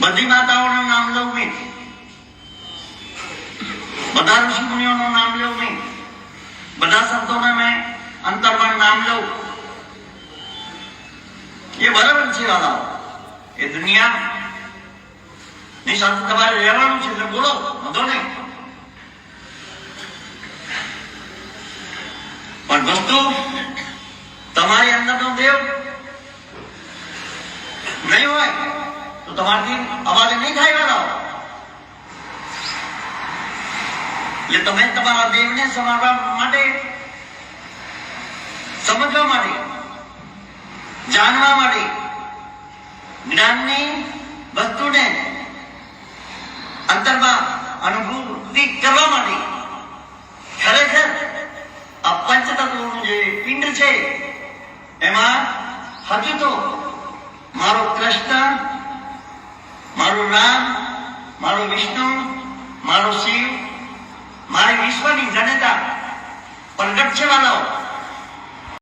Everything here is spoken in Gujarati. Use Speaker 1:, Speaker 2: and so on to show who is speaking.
Speaker 1: બધી માતાઓનું નામ લઉં નહીં, બધા ઋષિ મુનિઓનું નામ લઉં નહીં, બધા સંતોને મેં અંતરમાં નામ લઉં, એ બરાબર છે વાલાઓ. એ દુનિયા ની સાથે તમારે રહેવાનું છે એટલે બોલો, વાંધો નહીં. પણ વસ્તુ તમારી અંદરનો દેવ નહીં હોય તો તમારાથી અવાજ નહીં થાય વાળાઓ. એટલે તમે તમારા દેવને સમારવા માટે, સમજવા માટે, જાણવા માટે, જ્ઞાનની વસ્તુને અંતરમાં અનુભૂતિ કરવા માટે ખરેખર આ પંચતત્વનું જે પિંડ છે એમાં હજુ તો મારો કૃષ્ણ, મારું રામ, મારો વિષ્ણુ, મારો શિવ, મારી વિશ્વની જનતા પ્રગટ છે વાળાઓ.